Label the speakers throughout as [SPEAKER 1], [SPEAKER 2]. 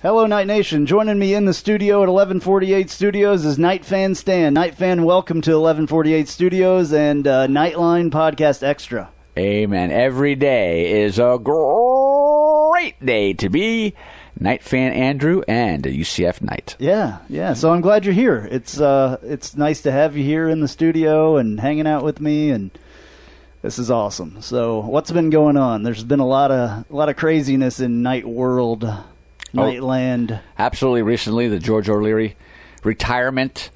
[SPEAKER 1] Hello, Night Nation. Joining me in the studio at 1148 Studios is Knightfan Stan. Knightfan, welcome to 1148 Studios and Knightline Podcast Extra.
[SPEAKER 2] Amen. Every day is a great day to be Knightfan Andrew and UCF Knight.
[SPEAKER 1] Yeah. So I'm glad you're here. It's nice to have you here in the studio and hanging out with me, and this is awesome. So what's been going on? There's been a lot of craziness in Night World. Knightland.
[SPEAKER 2] Absolutely. Recently, the George O'Leary retirement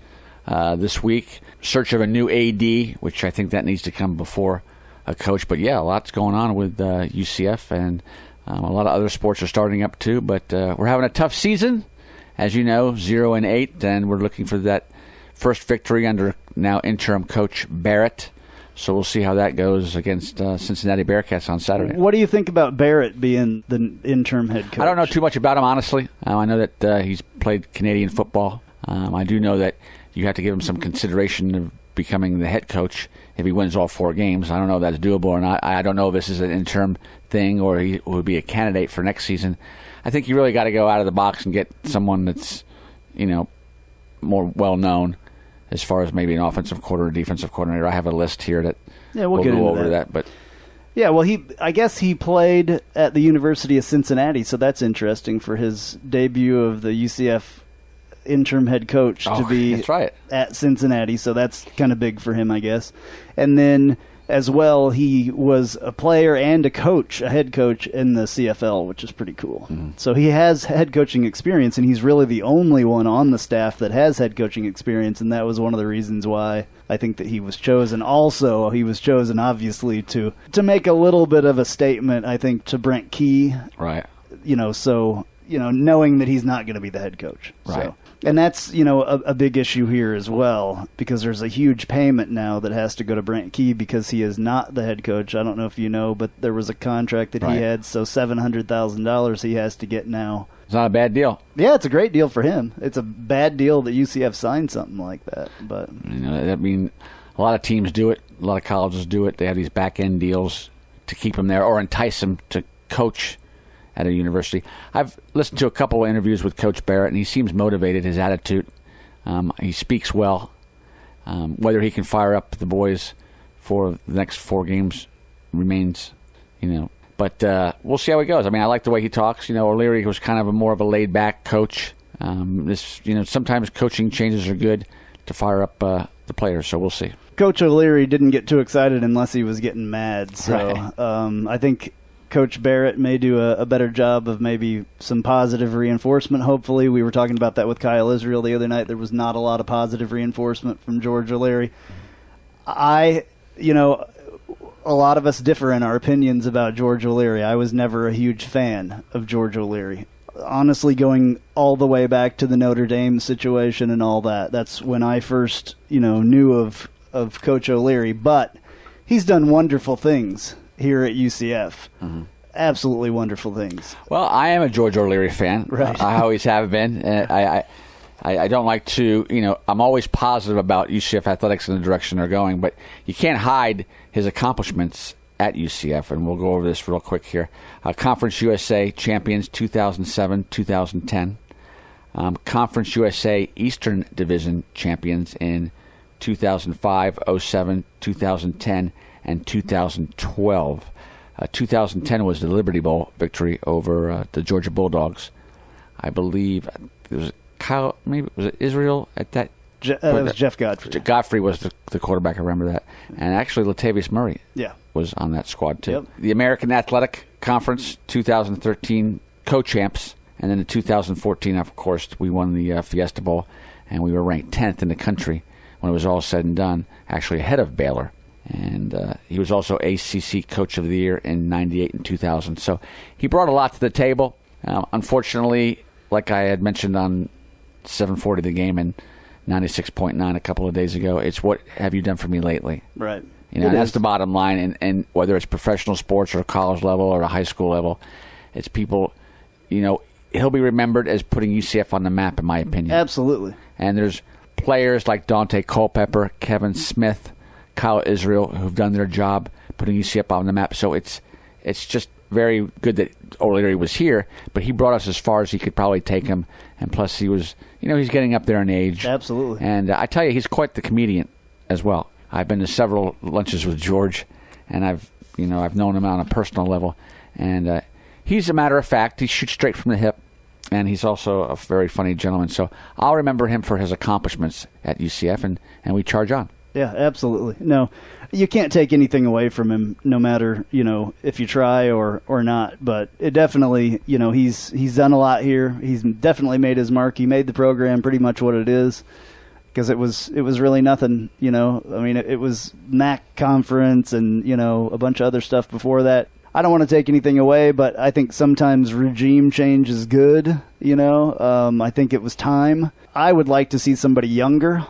[SPEAKER 2] this week. Search of a new AD, which I think that needs to come before a coach. But yeah, a lot's going on with UCF, and a lot of other sports are starting up too. But we're having a tough season, as you know, 0-8, and we're looking for that first victory under now interim coach Barrett. So we'll see how that goes against Cincinnati Bearcats on Saturday.
[SPEAKER 1] What do you think about Barrett being the interim head coach?
[SPEAKER 2] I don't know too much about him, honestly. I know that he's played Canadian football. I do know that you have to give him some consideration of becoming the head coach if he wins all 4 games. I don't know if that's doable or not. I don't know if this is an interim thing or he would be a candidate for next season. I think you really got to go out of the box and get someone that's, more well-known as far as maybe an offensive coordinator, defensive coordinator. I have a list here that we'll go over that. But
[SPEAKER 1] yeah, well, I guess he played at the University of Cincinnati, so that's interesting for his debut of the UCF interim head coach to be
[SPEAKER 2] that's right.
[SPEAKER 1] at Cincinnati. So that's kind of big for him, I guess. And then as well, he was a player and a head coach in the CFL, which is pretty cool. Mm-hmm. So he has head coaching experience, and he's really the only one on the staff that has head coaching experience, and that was one of the reasons why I think that he was chosen. Also, he was chosen, obviously, to make a little bit of a statement, I think, to Brent Key.
[SPEAKER 2] Right.
[SPEAKER 1] Knowing that he's not going to be the head coach.
[SPEAKER 2] Right.
[SPEAKER 1] So. And that's, a big issue here as well, because there's a huge payment now that has to go to Brent Key because he is not the head coach. I don't know if you know, but there was a contract that he had, so $700,000 he has to get now.
[SPEAKER 2] It's not a bad deal.
[SPEAKER 1] Yeah, it's a great deal for him. It's a bad deal that UCF signed something like that. But
[SPEAKER 2] a lot of teams do it. A lot of colleges do it. They have these back-end deals to keep him there or entice him to coach at a university. I've listened to a couple of interviews with Coach Barrett, and he seems motivated, his attitude. He speaks well. Whether he can fire up the boys for the next 4 games remains, But we'll see how he goes. I like the way he talks. O'Leary was kind of more of a laid-back coach. Sometimes coaching changes are good to fire up the players, so we'll see.
[SPEAKER 1] Coach O'Leary didn't get too excited unless he was getting mad. So
[SPEAKER 2] right.
[SPEAKER 1] I think Coach Barrett may do a better job of maybe some positive reinforcement, hopefully. We were talking about that with Kyle Israel the other night. There was not a lot of positive reinforcement from George O'Leary. A lot of us differ in our opinions about George O'Leary. I was never a huge fan of George O'Leary. Honestly, going all the way back to the Notre Dame situation and all that, that's when I first, knew of Coach O'Leary. But he's done wonderful things here at UCF. Mm-hmm. Absolutely wonderful things.
[SPEAKER 2] Well, I am a George O'Leary fan.
[SPEAKER 1] Right.
[SPEAKER 2] I always have been. I don't like to, I'm always positive about UCF athletics and the direction they're going, but you can't hide his accomplishments at UCF, and we'll go over this real quick here. Conference USA champions 2007, 2010. Conference USA Eastern Division champions in 2005, 07, 2010, and 2012. 2010 was the Liberty Bowl victory over the Georgia Bulldogs. I believe it was Kyle, maybe was it Israel at that?
[SPEAKER 1] That was Jeff Godfrey.
[SPEAKER 2] Godfrey was the quarterback. I remember that. And actually, Latavius Murray was on that squad, too.
[SPEAKER 1] Yep.
[SPEAKER 2] The American Athletic Conference 2013 co-champs. And then in 2014, of course, we won the Fiesta Bowl, and we were ranked 10th in the country when it was all said and done, actually ahead of Baylor. And he was also ACC Coach of the Year in 98 and 2000. So he brought a lot to the table. Unfortunately, like I had mentioned on 740 The Game and 96.9 a couple of days ago, it's what have you done for me lately?
[SPEAKER 1] Right.
[SPEAKER 2] That's the bottom line. And whether it's professional sports or college level or a high school level, it's people, he'll be remembered as putting UCF on the map, in my opinion.
[SPEAKER 1] Absolutely.
[SPEAKER 2] And there's players like Dante Culpepper, Kevin Smith, Kyle Israel, who've done their job putting UCF on the map. So it's just very good that O'Leary was here, but he brought us as far as he could probably take him. And plus, he was, he's getting up there in age.
[SPEAKER 1] Absolutely.
[SPEAKER 2] And I tell you, he's quite the comedian as well. I've been to several lunches with George, and I've known him on a personal level. And he's a matter of fact. He shoots straight from the hip, and he's also a very funny gentleman. So I'll remember him for his accomplishments at UCF, and we charge on.
[SPEAKER 1] Yeah, absolutely. No, you can't take anything away from him, no matter, if you try or not. But it definitely, he's done a lot here. He's definitely made his mark. He made the program pretty much what it is, because it was really nothing, it was MAC conference and, a bunch of other stuff before that. I don't want to take anything away, but I think sometimes regime change is good, I think it was time. I would like to see somebody younger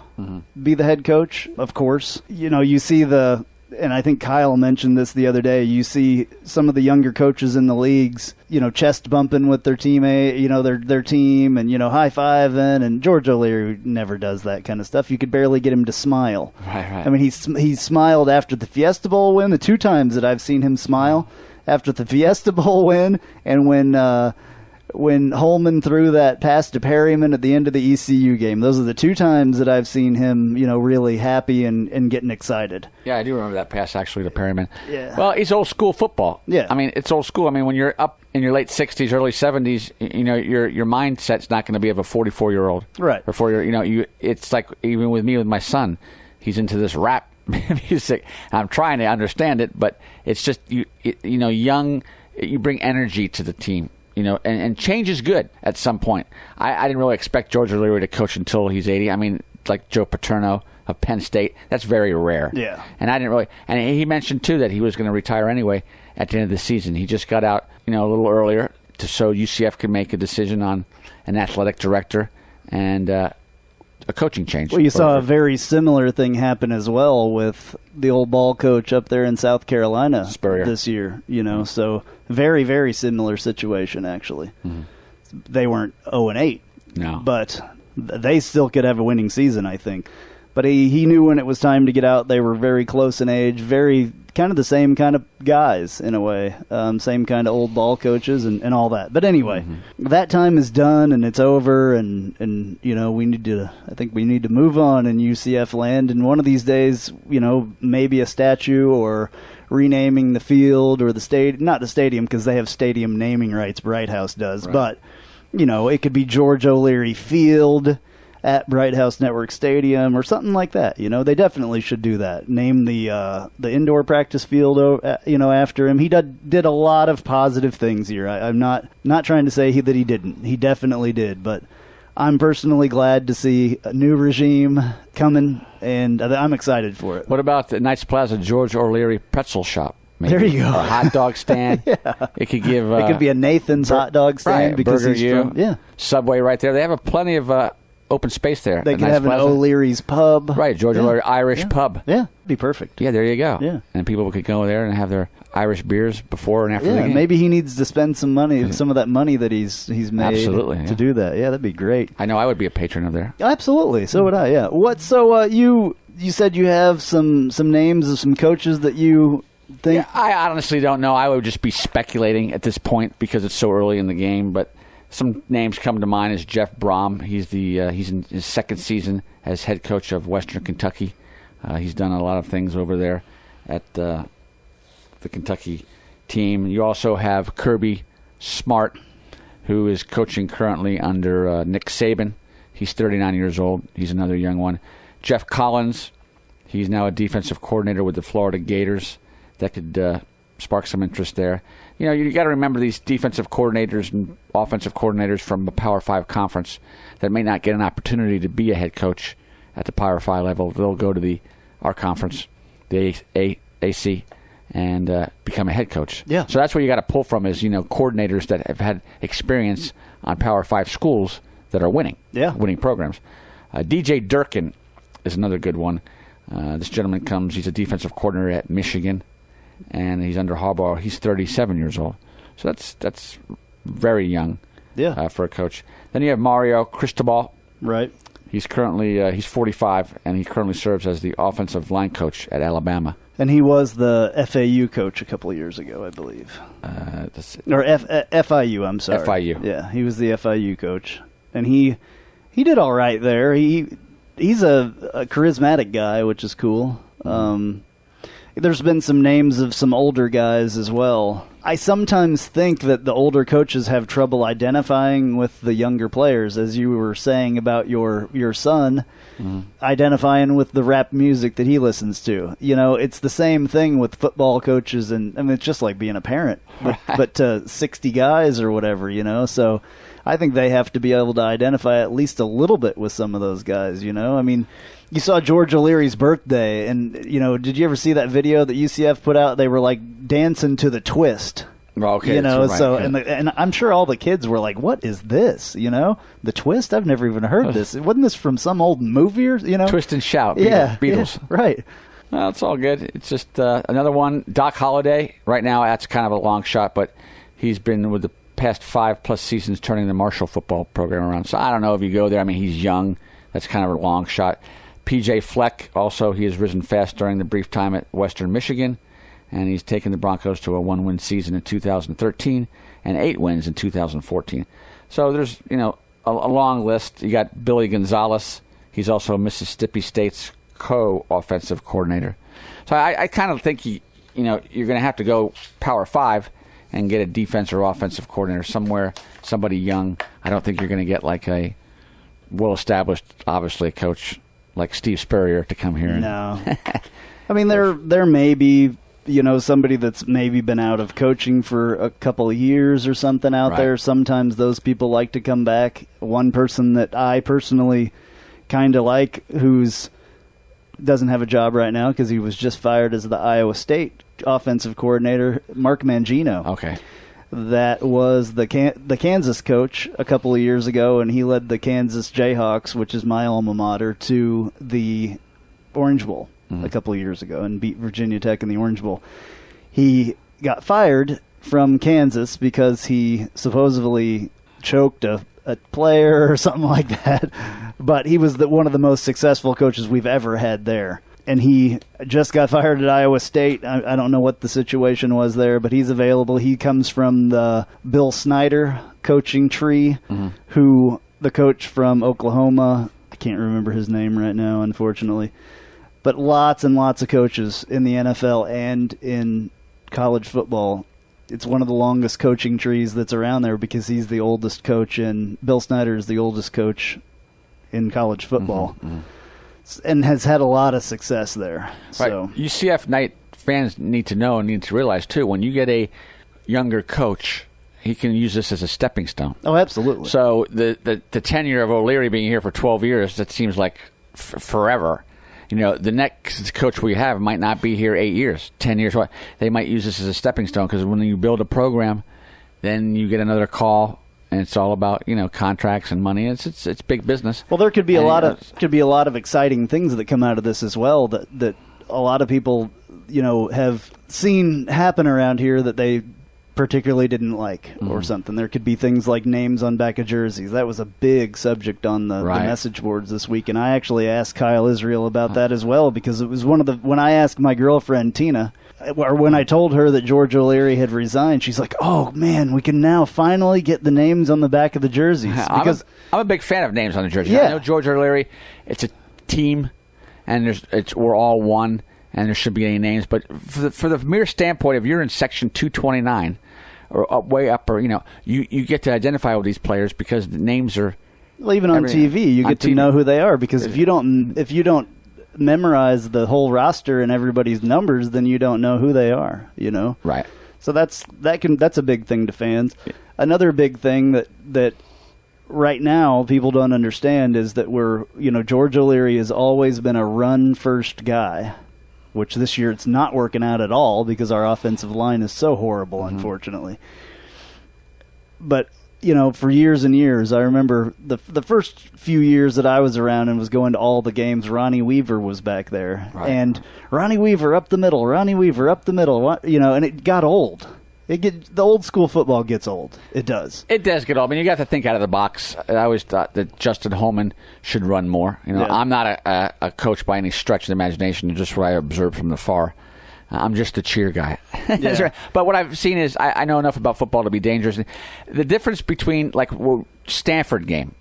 [SPEAKER 1] be the head coach, of course. You see and I think Kyle mentioned this the other day, you see some of the younger coaches in the leagues, chest bumping with their teammate, their team, and, high-fiving, and George O'Leary never does that kind of stuff. You could barely get him to smile.
[SPEAKER 2] Right.
[SPEAKER 1] I mean, he smiled after the Fiesta Bowl win, the 2 times that I've seen him smile, after the Fiesta Bowl win, and when Holman threw that pass to Perryman at the end of the ECU game. Those are the 2 times that I've seen him, really happy and getting excited.
[SPEAKER 2] Yeah, I do remember that pass, actually, to Perryman.
[SPEAKER 1] Yeah.
[SPEAKER 2] Well, he's old school football.
[SPEAKER 1] Yeah.
[SPEAKER 2] I mean, it's old school. I mean, when you're up in your late 60s, early 70s, your mindset's not going to be of a 44-year-old.
[SPEAKER 1] Right.
[SPEAKER 2] Or 40-year, it's like, even with me, with my son, he's into this rap music. I'm trying to understand it, but it's just, young, you bring energy to the team. And change is good at some point. I didn't really expect George O'Leary to coach until he's 80. I mean, like Joe Paterno of Penn State, that's very rare.
[SPEAKER 1] Yeah.
[SPEAKER 2] And I didn't really. And he mentioned too that he was going to retire anyway at the end of the season. He just got out, a little earlier, so UCF could make a decision on an athletic director and a coaching change.
[SPEAKER 1] Well, you saw a very similar thing happen as well with the old ball coach up there in South Carolina
[SPEAKER 2] Spurrier.
[SPEAKER 1] This year. So very, very similar situation, actually.
[SPEAKER 2] Mm-hmm.
[SPEAKER 1] They weren't 0-8.
[SPEAKER 2] No.
[SPEAKER 1] But they still could have a winning season, I think. But he knew when it was time to get out. They were very close in age, very kind of the same kind of guys in a way, same kind of old ball coaches and all that. But anyway, that time is done and it's over, and I think we need to move on in UCF land. And one of these days, maybe a statue or renaming the field or not the stadium, because they have stadium naming rights. Bright House does, right. But it could be George O'Leary Field at Bright House Network Stadium or something like that. They definitely should do that. Name the indoor practice field, after him. He did a lot of positive things here. I'm not trying to say that he didn't. He definitely did, but I'm personally glad to see a new regime coming, and I'm excited for it.
[SPEAKER 2] What about the Knights Plaza George O'Leary pretzel shop? Maybe.
[SPEAKER 1] There you go.
[SPEAKER 2] A hot dog stand.
[SPEAKER 1] Yeah.
[SPEAKER 2] It could give.
[SPEAKER 1] It could be a Nathan's hot dog stand,
[SPEAKER 2] right,
[SPEAKER 1] because
[SPEAKER 2] Burger
[SPEAKER 1] he's
[SPEAKER 2] U,
[SPEAKER 1] from. Yeah.
[SPEAKER 2] Subway right there. They have plenty of open space there.
[SPEAKER 1] They could have an O'Leary's pub.
[SPEAKER 2] Right, George O'Leary Irish pub.
[SPEAKER 1] Yeah, be perfect.
[SPEAKER 2] Yeah, there you go.
[SPEAKER 1] Yeah.
[SPEAKER 2] And people could go there and have their Irish beers before and after the game.
[SPEAKER 1] Maybe he needs to spend some money, some of that money that he's made
[SPEAKER 2] Absolutely,
[SPEAKER 1] to do that. Yeah, that'd be great.
[SPEAKER 2] I know I would be a patron of there.
[SPEAKER 1] Absolutely. So would I, yeah. You said you have some names of some coaches that you think?
[SPEAKER 2] Yeah, I honestly don't know. I would just be speculating at this point because it's so early in the game, but some names come to mind is Jeff Brom. He's in his second season as head coach of Western Kentucky. He's done a lot of things over there at the Kentucky team. You also have Kirby Smart, who is coaching currently under Nick Saban. He's 39 years old. He's another young one. Jeff Collins, he's now a defensive coordinator with the Florida Gators. That could spark some interest there. You got to remember these defensive coordinators and offensive coordinators from a Power 5 conference that may not get an opportunity to be a head coach at the Power 5 level. They'll go to our conference, the AC, and become a head coach.
[SPEAKER 1] Yeah.
[SPEAKER 2] So that's what you got to pull from is, coordinators that have had experience on Power 5 schools that are winning.
[SPEAKER 1] Yeah.
[SPEAKER 2] Winning programs. DJ Durkin is another good one. This gentleman he's a defensive coordinator at Michigan, and he's under Harbaugh. He's 37 years old. So that's very young for a coach. Then you have Mario Cristobal.
[SPEAKER 1] Right.
[SPEAKER 2] He's currently he's 45, and he currently serves as the offensive line coach at Alabama.
[SPEAKER 1] And he was the FAU coach a couple of years ago, I believe. Or FIU, I'm sorry.
[SPEAKER 2] FIU.
[SPEAKER 1] Yeah, he was the FIU coach. And he did all right there. He's a charismatic guy, which is cool. There's been some names of some older guys as well. I sometimes think that the older coaches have trouble identifying with the younger players, as you were saying about your son identifying with the rap music that he listens to. You know, it's the same thing with football coaches, and I mean, it's just like being a parent, but to 60 guys or whatever, you know. So I think they have to be able to identify at least a little bit with some of those guys, you know. I mean, you saw George O'Leary's birthday, and, you know, did you ever see that video that UCF put out? They were, like, dancing to the twist.
[SPEAKER 2] Well, okay.
[SPEAKER 1] You know,
[SPEAKER 2] right,
[SPEAKER 1] so,
[SPEAKER 2] yeah.
[SPEAKER 1] and I'm sure all the kids were like, what is this, you know? The twist? I've never even heard this. Wasn't this from some old movie or, you know?
[SPEAKER 2] Twist and Shout.
[SPEAKER 1] Beatles. Yeah, right.
[SPEAKER 2] Well, it's all good. It's just another one. Doc Holliday, right now, that's kind of a long shot, but he's been with the past 5+ seasons turning the Marshall football program around. So I don't know if you go there. I mean, he's young. That's kind of a long shot. PJ Fleck, also, he has risen fast during the brief time at Western Michigan, and he's taken the Broncos to a 1-win season in 2013 and 8 wins in 2014. So there's, you know, a long list. You got Billy Gonzalez. He's also Mississippi State's co-offensive coordinator. So I kind of think, you're going to have to go Power 5 and get a defense or offensive coordinator somewhere, somebody young. I don't think you're going to get like a well-established, obviously, coach like Steve Spurrier to come here.
[SPEAKER 1] No. I mean, there may be, you know, somebody that's maybe been out of coaching for a couple of years or something out there. Sometimes those people like to come back. One person that I personally kind of like, who's doesn't have a job right now because he was just fired as the Iowa State offensive coordinator, Mark Mangino.
[SPEAKER 2] Okay.
[SPEAKER 1] That was the Kansas coach a couple of years ago, and he led the Kansas Jayhawks, which is my alma mater, to the Orange Bowl a couple of years ago and beat Virginia Tech in the Orange Bowl. He got fired from Kansas because he supposedly choked a player or something like that, but he was one of the most successful coaches we've ever had there. And he just got fired at Iowa State. I don't know what the situation was there, but he's available. He comes from the Bill Snyder coaching tree, who the coach from Oklahoma, I can't remember his name right now, unfortunately, but lots and lots of coaches in the NFL and in college football. It's one of the longest coaching trees that's around there because he's the oldest coach, and Bill Snyder is the oldest coach in college football. And has had a lot of success there. So
[SPEAKER 2] right. UCF Knight fans need to know and need to realize, too, when you get a younger coach, he can use this as a stepping stone.
[SPEAKER 1] Oh, absolutely.
[SPEAKER 2] So the tenure of O'Leary being here for 12 years, that seems like forever. You know, the next coach we have might not be here 8 years, 10 years. They might use this as a stepping stone because when you build a program, then you get another call. And it's all about, you know, contracts and money. It's big business.
[SPEAKER 1] Well, there could be a lot of exciting things that come out of this as well. That a lot of people, you know, have seen happen around here that they particularly didn't like or something. There could be things like names on back of jerseys. That was a big subject on the message boards this week, and I actually asked Kyle Israel about that as well because it was when I asked my girlfriend Tina. Or when I told her that George O'Leary had resigned, she's like, "Oh man, we can now finally get the names on the back of the jerseys." Because
[SPEAKER 2] I'm a big fan of names on the jersey.
[SPEAKER 1] Yeah.
[SPEAKER 2] I know George O'Leary. It's a team, and we're all one, and there shouldn't be any names. But for the mere standpoint of you're in section 229 or way up, or you get to identify with these players because the names are.
[SPEAKER 1] Well, even on TV, you get to know who they are because if you don't memorize the whole roster and everybody's numbers, then you don't know who they are, you know?
[SPEAKER 2] Right.
[SPEAKER 1] So that's a big thing to fans. Yeah. Another big thing that right now people don't understand is that George O'Leary has always been a run-first guy, which this year it's not working out at all because our offensive line is so horrible, unfortunately. But for years and years, I remember the first few years that I was around and was going to all the games, Ronnie Weaver was back there. Right. And Ronnie Weaver up the middle, and it got old. The old school football gets old. It does.
[SPEAKER 2] It does get old. I mean, you got to think out of the box. I always thought that Justin Holman should run more. I'm not a coach by any stretch of the imagination, just what I observed from afar. I'm just the cheer guy. That's
[SPEAKER 1] Yeah.
[SPEAKER 2] right. But what I've seen is I know enough about football to be dangerous. The difference between Stanford game,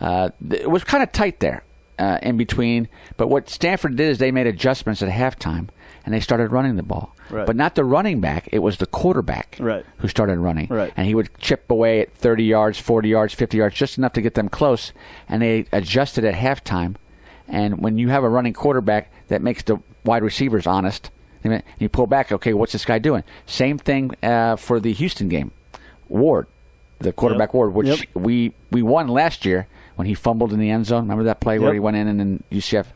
[SPEAKER 2] it was kind of tight there in between. But what Stanford did is they made adjustments at halftime and they started running the ball.
[SPEAKER 1] Right.
[SPEAKER 2] But not the running back. It was the quarterback who started running.
[SPEAKER 1] Right.
[SPEAKER 2] And he would chip away at 30 yards, 40 yards, 50 yards, just enough to get them close. And they adjusted at halftime. And when you have a running quarterback, that makes the wide receivers honest. And you pull back, okay, what's this guy doing? Same thing for the Houston game. Ward, the quarterback Ward, which we won last year when he fumbled in the end zone. Remember that play where he went in and then UCF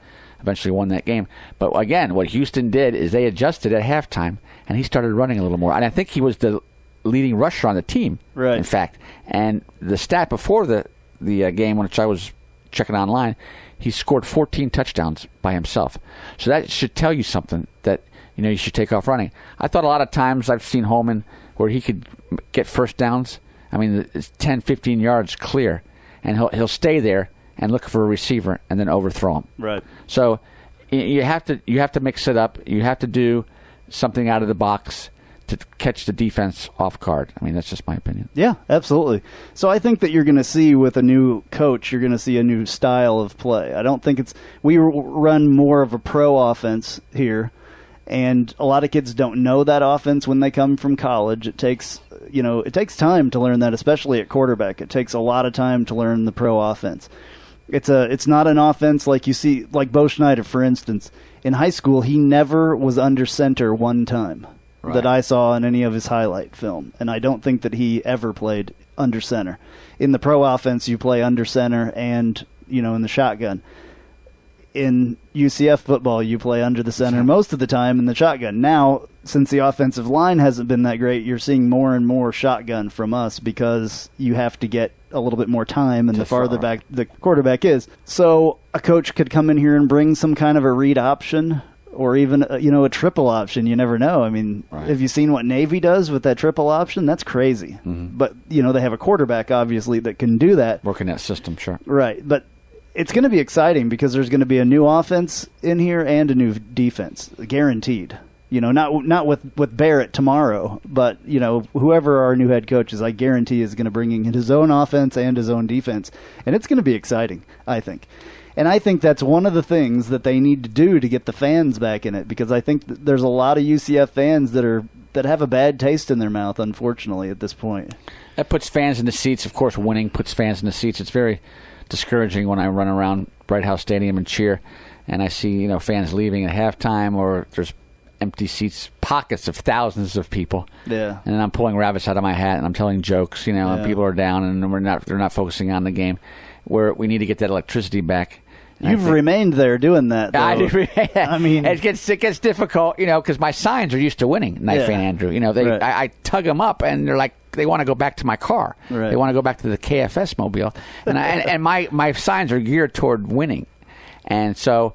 [SPEAKER 2] eventually won that game. But again, what Houston did is they adjusted at halftime, and he started running a little more. And I think he was the leading rusher on the team, in fact. And the stat before the game, which I was checking online, he scored 14 touchdowns by himself. So that should tell you something that you should take off running. I thought a lot of times I've seen Holman where he could get first downs. I mean, it's 10, 15 yards clear, and he'll stay there and look for a receiver and then overthrow him.
[SPEAKER 1] Right.
[SPEAKER 2] So you have to mix it up. You have to do something out of the box to catch the defense off guard. I mean, that's just my opinion.
[SPEAKER 1] Yeah, absolutely. So I think that you're going to see with a new coach, you're going to see a new style of play. I don't think we run more of a pro offense here, and a lot of kids don't know that offense when they come from college. It takes time to learn that, especially at quarterback. It takes a lot of time to learn the pro offense. It's not an offense like you see, like Bo Schneider, for instance. In high school, he never was under center one time that I saw in any of his highlight film, and I don't think that he ever played under center. In the pro offense, you play under center and in the shotgun. In UCF football, you play under the center most of the time in the shotgun. Now, since the offensive line hasn't been that great, you're seeing more and more shotgun from us because you have to get a little bit more time and the farther back the quarterback is. So a coach could come in here and bring some kind of a read option or even a triple option. You never know. I mean, have you seen what Navy does with that triple option? That's crazy. Mm-hmm. But, they have a quarterback, obviously, that can do that.
[SPEAKER 2] Working that system, sure.
[SPEAKER 1] Right. But it's going to be exciting because there's going to be a new offense in here and a new defense, guaranteed. Not with Barrett tomorrow, but whoever our new head coach is, I guarantee is going to bring in his own offense and his own defense, and it's going to be exciting, I think. And I think that's one of the things that they need to do to get the fans back in it, because I think there's a lot of UCF fans that have a bad taste in their mouth, unfortunately, at this point.
[SPEAKER 2] That puts fans in the seats. Of course, winning puts fans in the seats. It's very discouraging when I run around Bright House Stadium and cheer, and I see fans leaving at halftime, or there's empty seats, pockets of thousands of people.
[SPEAKER 1] Yeah.
[SPEAKER 2] And I'm pulling rabbits out of my hat and I'm telling jokes, and people are down and they're not focusing on the game. Where we need to get that electricity back. And
[SPEAKER 1] You've remained there doing that, though.
[SPEAKER 2] I do.
[SPEAKER 1] I mean,
[SPEAKER 2] it gets difficult, because my signs are used to winning. Knightfan Andrew, I tug them up and they're like, they want to go back to my car.
[SPEAKER 1] Right.
[SPEAKER 2] They want to go back to the KFS mobile, and my signs are geared toward winning, and so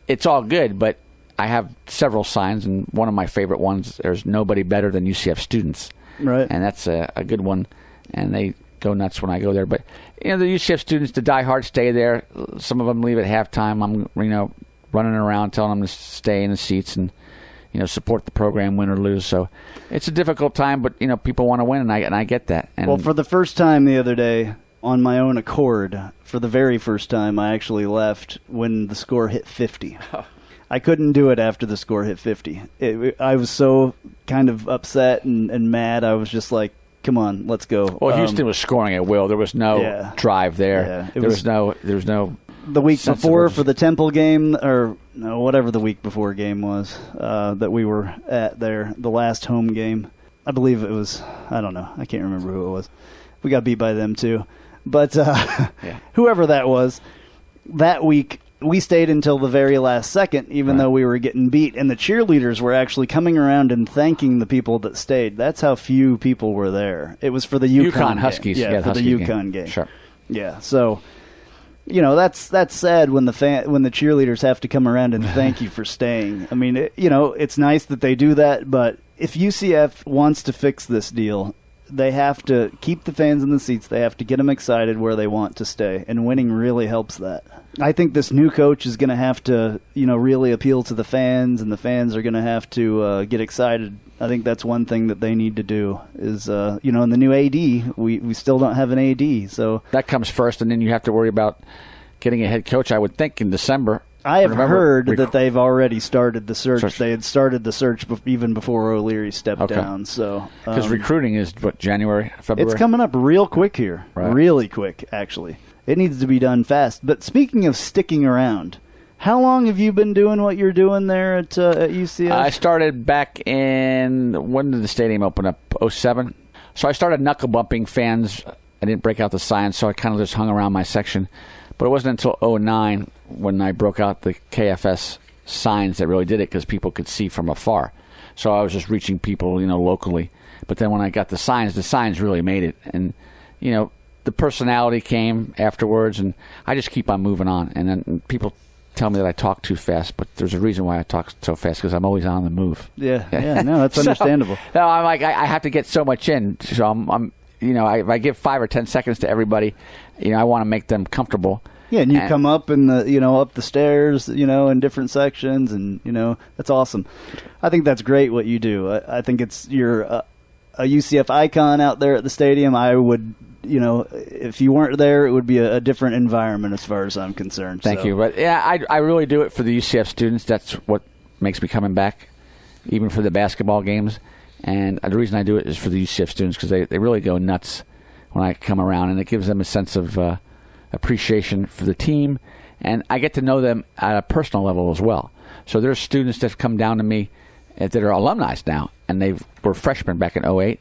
[SPEAKER 2] it's all good. But I have several signs, and one of my favorite ones, there's nobody better than UCF students.
[SPEAKER 1] Right.
[SPEAKER 2] And that's a good one, and they go nuts when I go there. But, the UCF students, the diehard, stay there. Some of them leave at halftime. I'm, running around telling them to stay in the seats and, support the program, win or lose. So it's a difficult time, but, people want to win, and I get that. And
[SPEAKER 1] well, for the first time the other day, on my own accord, for the very first time, I actually left when the score hit 50. Oh. I couldn't do it after the score hit 50. I was so kind of upset and mad. I was just like, come on, let's go.
[SPEAKER 2] Well, Houston was scoring at will. There was no drive there. Yeah, there was no
[SPEAKER 1] the week before for the Temple game, or whatever the week before game was that we were at there, the last home game. I believe it was, I don't know. I can't remember who it was. We got beat by them too. But whoever that was, that week, we stayed until the very last second, even though we were getting beat. And the cheerleaders were actually coming around and thanking the people that stayed. That's how few people were there. It was for the UConn
[SPEAKER 2] Huskies.
[SPEAKER 1] Yeah, for
[SPEAKER 2] Husky
[SPEAKER 1] the UConn game.
[SPEAKER 2] Sure.
[SPEAKER 1] Yeah, so, that's sad when the cheerleaders have to come around and thank you for staying. I mean, it's nice that they do that, but if UCF wants to fix this deal, they have to keep the fans in the seats. They have to get them excited where they want to stay, and winning really helps that. I think this new coach is going to have to, really appeal to the fans, and the fans are going to have to get excited. I think that's one thing that they need to do is, in the new AD, we still don't have an AD. So
[SPEAKER 2] that comes first, and then you have to worry about getting a head coach, I would think, in December.
[SPEAKER 1] I have heard that they've already started the search. They had started the search even before O'Leary stepped down. So
[SPEAKER 2] because recruiting is, January, February?
[SPEAKER 1] It's coming up real quick here.
[SPEAKER 2] Right.
[SPEAKER 1] Really quick, actually. It needs to be done fast. But speaking of sticking around, how long have you been doing what you're doing there at UCF?
[SPEAKER 2] I started back in, when did the stadium open up? 2007. So I started knuckle bumping fans. I didn't break out the signs, so I kind of just hung around my section. But it wasn't until 2009 when I broke out the KFS signs that really did it, because people could see from afar. So I was just reaching people, locally. But then when I got the signs really made it. And, the personality came afterwards, and I just keep on moving on. And then people tell me that I talk too fast, but there's a reason why I talk so fast, because I'm always on the move.
[SPEAKER 1] Yeah, no, that's understandable.
[SPEAKER 2] No, I'm like, I have to get so much in. So I'm if I give 5 or 10 seconds to everybody, I want to make them comfortable.
[SPEAKER 1] Yeah, and you come up in the, up the stairs, in different sections, and, that's awesome. I think that's great what you do. I think you're a UCF icon out there at the stadium. I would, if you weren't there, it would be a different environment as far as I'm concerned.
[SPEAKER 2] Thank you. But, yeah, I really do it for the UCF students. That's what makes me coming back, even for the basketball games. And the reason I do it is for the UCF students, because they really go nuts when I come around, and it gives them a sense of appreciation for the team, and I get to know them at a personal level as well. So there's students that have come down to me that are alumni now, and they were freshmen back in 2008,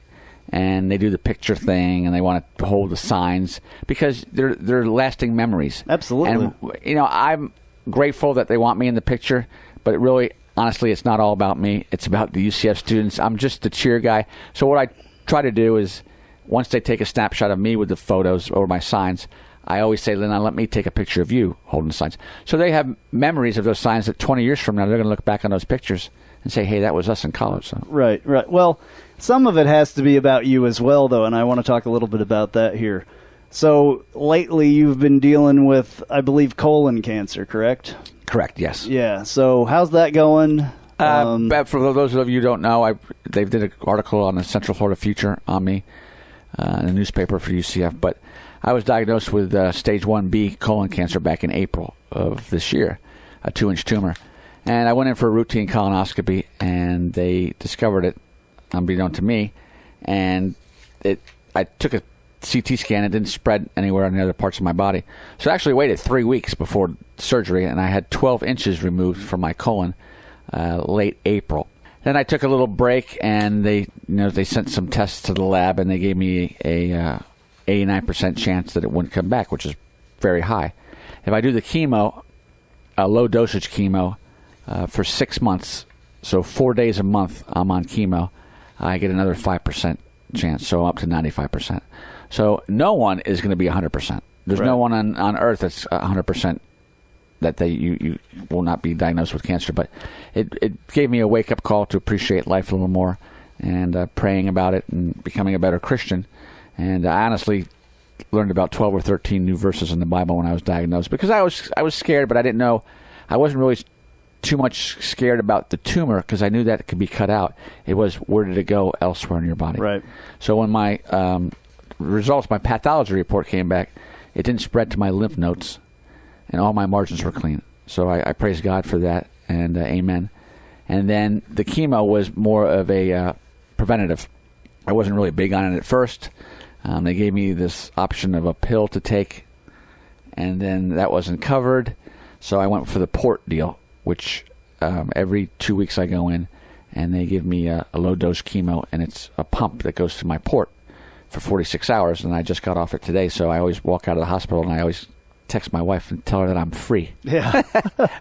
[SPEAKER 2] and they do the picture thing, and they want to hold the signs because they're lasting memories.
[SPEAKER 1] Absolutely.
[SPEAKER 2] And I'm grateful that they want me in the picture, but it really, honestly, it's not all about me. It's about the UCF students. I'm just the cheer guy. So what I try to do is, once they take a snapshot of me with the photos or my signs, I always say, Lynn, let me take a picture of you holding the signs. So they have memories of those signs that 20 years from now, they're going to look back on those pictures and say, hey, that was us in college. So.
[SPEAKER 1] Right. Well, some of it has to be about you as well, though, and I want to talk a little bit about that here. So lately you've been dealing with, I believe, colon cancer, correct?
[SPEAKER 2] Correct, yes.
[SPEAKER 1] Yeah. So how's that going?
[SPEAKER 2] For those of you who don't know, they did an article on the Central Florida Future on me in the newspaper for UCF, but I was diagnosed with stage 1B colon cancer back in April of this year, a 2-inch tumor. And I went in for a routine colonoscopy, and they discovered it, unbeknown to me. And I took a CT scan. It didn't spread anywhere on the other parts of my body. So I actually waited 3 weeks before surgery, and I had 12 inches removed from my colon late April. Then I took a little break, and they sent some tests to the lab, and they gave me a 89% chance that it wouldn't come back, which is very high. If I do the chemo, a low dosage chemo, for 6 months, so 4 days a month I'm on chemo, I get another 5% chance, so up to 95%. So no one is going to be 100%. There's no one on earth that's 100% that you will not be diagnosed with cancer. But it gave me a wake-up call to appreciate life a little more, and praying about it and becoming a better Christian. And I honestly learned about 12 or 13 new verses in the Bible when I was diagnosed, because I was scared, but I didn't know. I wasn't really too much scared about the tumor, because I knew that it could be cut out. It was, where did it go elsewhere in your body?
[SPEAKER 1] Right.
[SPEAKER 2] So when my results, my pathology report came back, it didn't spread to my lymph nodes, and all my margins were clean. So I praise God for that, and amen. And then the chemo was more of a preventative. I wasn't really big on it at first. They gave me this option of a pill to take, and then that wasn't covered. So I went for the port deal, which every 2 weeks I go in, and they give me a low-dose chemo, and it's a pump that goes to my port for 46 hours, and I just got off it today. So I always walk out of the hospital, and I always text my wife and tell her that I'm free.
[SPEAKER 1] Yeah.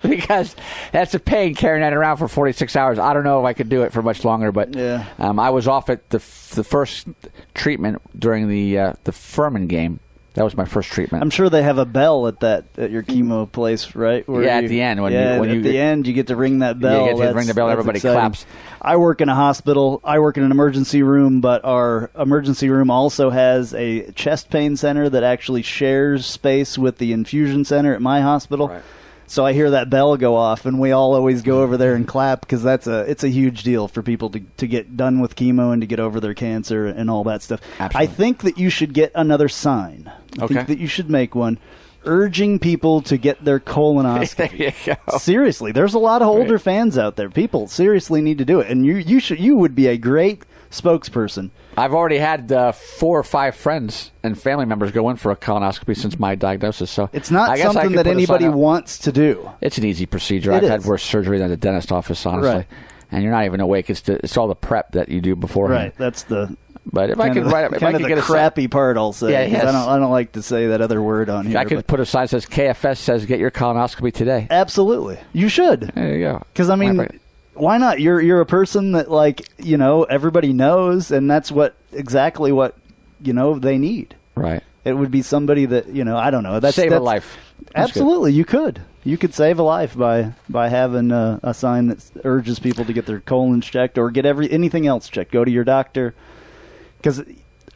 [SPEAKER 2] Because that's a pain carrying that around for 46 hours. I don't know if I could do it for much longer, but
[SPEAKER 1] yeah.
[SPEAKER 2] I was off at the first treatment during the Furman game That was my first treatment.
[SPEAKER 1] I'm sure they have a bell at your chemo place, right?
[SPEAKER 2] Where at the end. When you
[SPEAKER 1] end, you get to ring that bell.
[SPEAKER 2] You get to ring the bell, everybody
[SPEAKER 1] exciting.
[SPEAKER 2] claps.
[SPEAKER 1] I work in a hospital. I work in an emergency room, but our emergency room also has a chest pain center that actually shares space with the infusion center at my hospital.
[SPEAKER 2] Right.
[SPEAKER 1] So I hear that bell go off, and we all always go over there and clap because it's a huge deal for people to get done with chemo and to get over their cancer and all that stuff.
[SPEAKER 2] Absolutely.
[SPEAKER 1] I think that you should get another sign. I think that you should make one urging people to get their colonoscopy.
[SPEAKER 2] There you go.
[SPEAKER 1] Seriously, there's a lot of older fans out there. People seriously need to do it, and you would be a great spokesperson.
[SPEAKER 2] I've already had 4 or 5 friends and family members go in for a colonoscopy since my diagnosis. So
[SPEAKER 1] it's not something that anybody wants to do.
[SPEAKER 2] It's an easy procedure. I've had worse surgery than the dentist office, honestly.
[SPEAKER 1] Right.
[SPEAKER 2] And you're not even awake. It's all the prep that you do beforehand.
[SPEAKER 1] Right. That's the.
[SPEAKER 2] But if I could write, if I could get a
[SPEAKER 1] crappy part, I'll say.
[SPEAKER 2] Yeah, yes.
[SPEAKER 1] I don't like to say that other word on here.
[SPEAKER 2] I could put a sign that says KFS says get your colonoscopy today.
[SPEAKER 1] Absolutely, you should.
[SPEAKER 2] There you go.
[SPEAKER 1] Because I mean, why not? You're a person that everybody knows, and that's exactly what they need.
[SPEAKER 2] Right.
[SPEAKER 1] It would be somebody that I don't know. That's
[SPEAKER 2] save a life.
[SPEAKER 1] That's absolutely, good. You could save a life by having a sign that urges people to get their colons checked or get anything else checked. Go to your doctor, because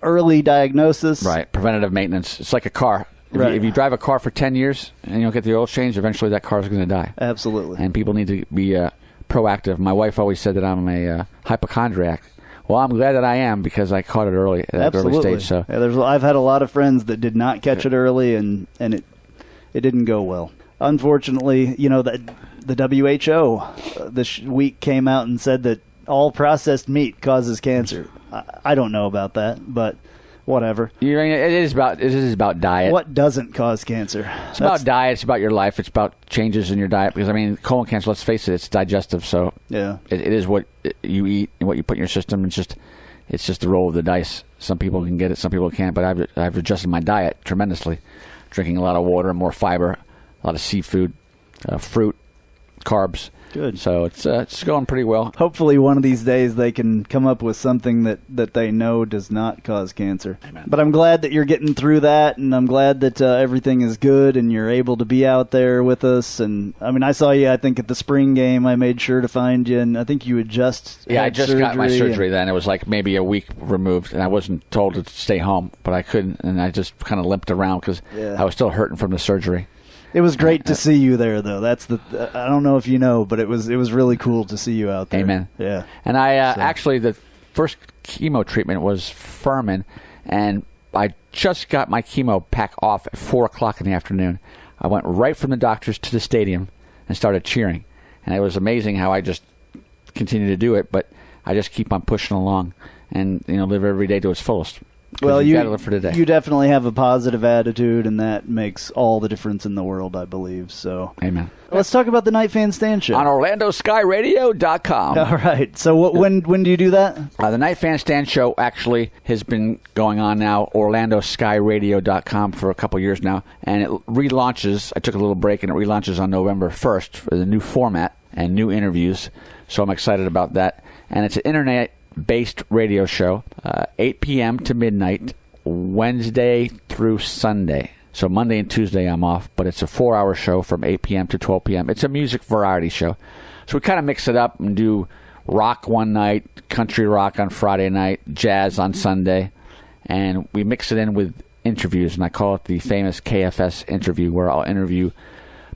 [SPEAKER 1] early diagnosis.
[SPEAKER 2] Right. Preventative maintenance. It's like a car. If you drive a car for 10 years and you don't get the oil change, eventually that car is going to die.
[SPEAKER 1] Absolutely.
[SPEAKER 2] And people need to be proactive. My wife always said that I'm a hypochondriac. Well, I'm glad that I am because I caught it early at that early stage. So
[SPEAKER 1] I've had a lot of friends that did not catch it early, and it didn't go well. Unfortunately, the WHO this week came out and said that all processed meat causes cancer. I don't know about that, but whatever.
[SPEAKER 2] It is about diet.
[SPEAKER 1] What doesn't cause cancer?
[SPEAKER 2] It's about diet. It's about your life. It's about changes in your diet. Because colon cancer, let's face it, it's digestive. So
[SPEAKER 1] yeah,
[SPEAKER 2] it is what you eat and what you put in your system. It's just the roll of the dice. Some people can get it, some people can't. But I've adjusted my diet tremendously, drinking a lot of water, more fiber, a lot of seafood, fruit, carbs.
[SPEAKER 1] Good.
[SPEAKER 2] So it's going pretty well.
[SPEAKER 1] Hopefully one of these days they can come up with something that they know does not cause cancer.
[SPEAKER 2] Amen.
[SPEAKER 1] But I'm glad that you're getting through that, and I'm glad that everything is good and you're able to be out there with us. And I saw you, I think, at the spring game. I made sure to find you, and I think you had just
[SPEAKER 2] I just got my surgery then. It was like maybe a week removed, and I wasn't told to stay home, but I couldn't, and I just kind of limped around because I was still hurting from the surgery.
[SPEAKER 1] It was great to see you there, though. That's I don't know if you know, but it was really cool to see you out there.
[SPEAKER 2] Amen.
[SPEAKER 1] Yeah.
[SPEAKER 2] And I actually, the first chemo treatment was Furman, and I just got my chemo pack off at 4 o'clock in the afternoon. I went right from the doctors to the stadium and started cheering. And it was amazing how I just continue to do it, but I just keep on pushing along and live every day to its fullest.
[SPEAKER 1] Well,
[SPEAKER 2] you gotta live for today.
[SPEAKER 1] You definitely have a positive attitude, and that makes all the difference in the world, I believe. So,
[SPEAKER 2] amen.
[SPEAKER 1] Let's talk about the Knightfan Stand Show
[SPEAKER 2] on OrlandoSkyRadio.com.
[SPEAKER 1] All right. So, when do you do that?
[SPEAKER 2] The Knightfan Stand Show actually has been going on now, OrlandoSkyRadio.com, for a couple years now, and it relaunches. I took a little break, and it relaunches on November 1st for the new format and new interviews. So I'm excited about that, and it's an internet-based radio show, 8 p.m. to midnight, Wednesday through Sunday. So Monday and Tuesday I'm off, but it's a 4-hour show from 8 p.m. to 12 p.m. It's a music variety show. So we kind of mix it up and do rock one night, country rock on Friday night, jazz on Sunday, and we mix it in with interviews, and I call it the famous KFS interview, where I'll interview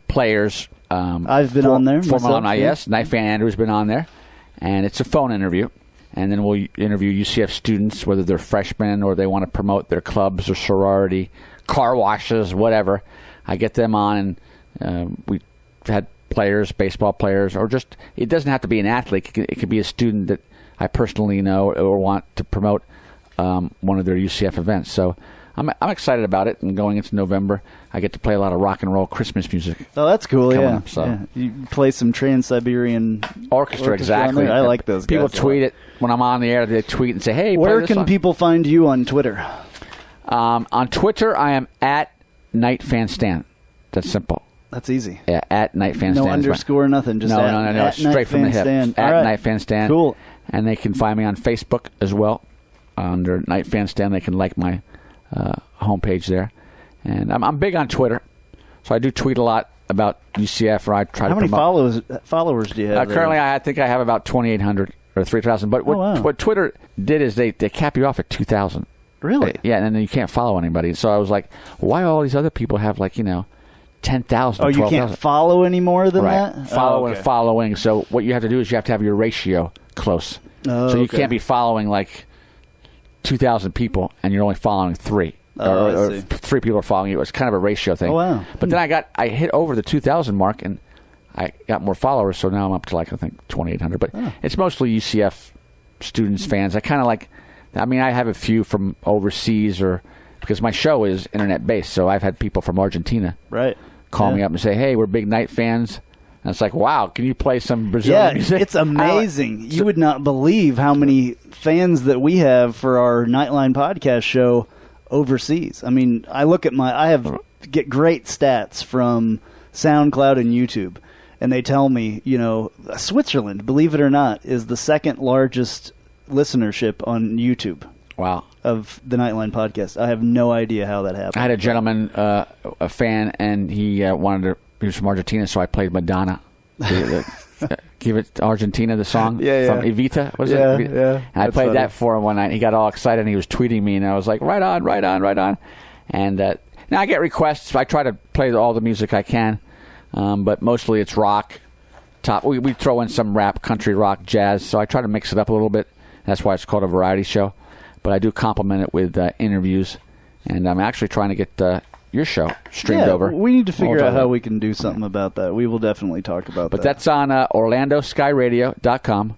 [SPEAKER 2] players.
[SPEAKER 1] I've been on there.
[SPEAKER 2] Former alumni, yes. Knightfan Andrew's been on there, and it's a phone interview. And then we'll interview UCF students, whether they're freshmen or they want to promote their clubs or sorority, car washes, whatever. I get them on, and we've had players, baseball players, or just, it doesn't have to be an athlete. It could be a student that I personally know or want to promote one of their UCF events. So I'm excited about it, and going into November, I get to play a lot of rock and roll Christmas music.
[SPEAKER 1] Oh, that's cool, yeah.
[SPEAKER 2] Up, so.
[SPEAKER 1] Yeah. You play some Trans-Siberian
[SPEAKER 2] Orchestra, exactly.
[SPEAKER 1] I like those guys.
[SPEAKER 2] People tweet it. When I'm on the air, they tweet and say, hey,
[SPEAKER 1] where can people find you on Twitter?
[SPEAKER 2] On Twitter, I am at Knightfan. That's simple.
[SPEAKER 1] That's easy.
[SPEAKER 2] Yeah, at Knightfan.
[SPEAKER 1] No underscore, nothing. Just
[SPEAKER 2] no. Straight from the hip. At
[SPEAKER 1] right.
[SPEAKER 2] Knightfan.
[SPEAKER 1] Cool.
[SPEAKER 2] And they can find me on Facebook as well under Knightfan. They can like my homepage there. And I'm big on Twitter, so I do tweet a lot about UCF. Or I try
[SPEAKER 1] How
[SPEAKER 2] to
[SPEAKER 1] many
[SPEAKER 2] promote.
[SPEAKER 1] followers do you have?
[SPEAKER 2] Currently, I think I have about 2,800 or 3,000. But what Twitter did is they cap you off at 2,000.
[SPEAKER 1] Really?
[SPEAKER 2] Yeah, and then you can't follow anybody. So I was like, why all these other people have 10,000?
[SPEAKER 1] Oh, you can't follow any more than that?
[SPEAKER 2] And following. So what you have to do is you have to have your ratio close. So you can't be following 2,000 people and you're only following 3. Or 3 people are following you. It's kind of a ratio thing.
[SPEAKER 1] Oh, wow.
[SPEAKER 2] But then I hit over the 2,000 mark and I got more followers. So now I'm up to I think 2,800. But it's mostly UCF students, fans. I kind of I have a few from overseas because my show is internet based. So I've had people from Argentina call me up and say, hey, we're big Knight fans. And it's like, wow, can you play some Brazilian music?
[SPEAKER 1] It's amazing. You would not believe how many fans that we have for our Knightline podcast show overseas. I mean, I look at get great stats from SoundCloud and YouTube, and they tell me, Switzerland, believe it or not, is the second largest listenership on YouTube.
[SPEAKER 2] Wow.
[SPEAKER 1] Of the Knightline podcast. I have no idea how that happened.
[SPEAKER 2] I had a gentleman, a fan, and he he was from Argentina, so I played Madonna. Give it to Argentina, the song from Evita, was it?
[SPEAKER 1] Yeah.
[SPEAKER 2] And I played that for him one night. He got all excited, and he was tweeting me, and I was like, right on. And now I get requests. I try to play all the music I can, but mostly it's rock. We throw in some rap, country, rock, jazz, so I try to mix it up a little bit. That's why it's called a variety show. But I do complement it with interviews, and I'm actually trying to get your show streamed over.
[SPEAKER 1] We need to figure out how we can do something about that. We will definitely talk about that.
[SPEAKER 2] But that's on OrlandoSkyRadio.com,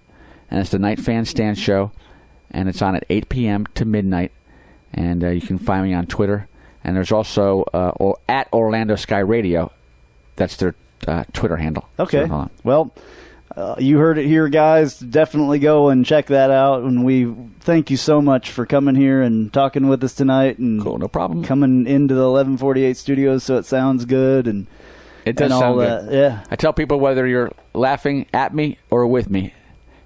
[SPEAKER 2] and it's the Knightfan Stand Show, and it's on at 8 p.m. to midnight, and you can find me on Twitter. And there's also at Orlando Sky Radio. That's their Twitter handle.
[SPEAKER 1] Okay. Well, you heard it here, guys. Definitely go and check that out. And we thank you so much for coming here and talking with us tonight. And
[SPEAKER 2] cool, no problem.
[SPEAKER 1] Coming into the 1148 studios so it sounds good. And
[SPEAKER 2] it does sound good.
[SPEAKER 1] Yeah.
[SPEAKER 2] I tell people whether you're laughing at me or with me,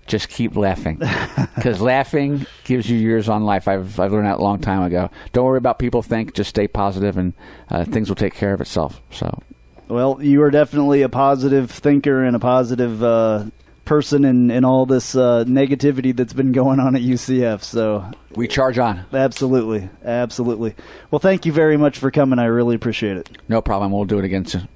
[SPEAKER 2] just keep laughing. Because laughing gives you years on life. I've learned that a long time ago. Don't worry about people think. Just stay positive, and things will take care of itself. So.
[SPEAKER 1] Well, you are definitely a positive thinker and a positive person in all this negativity that's been going on at UCF. So
[SPEAKER 2] we charge on.
[SPEAKER 1] Absolutely. Well, thank you very much for coming. I really appreciate it.
[SPEAKER 2] No problem. We'll do it again soon.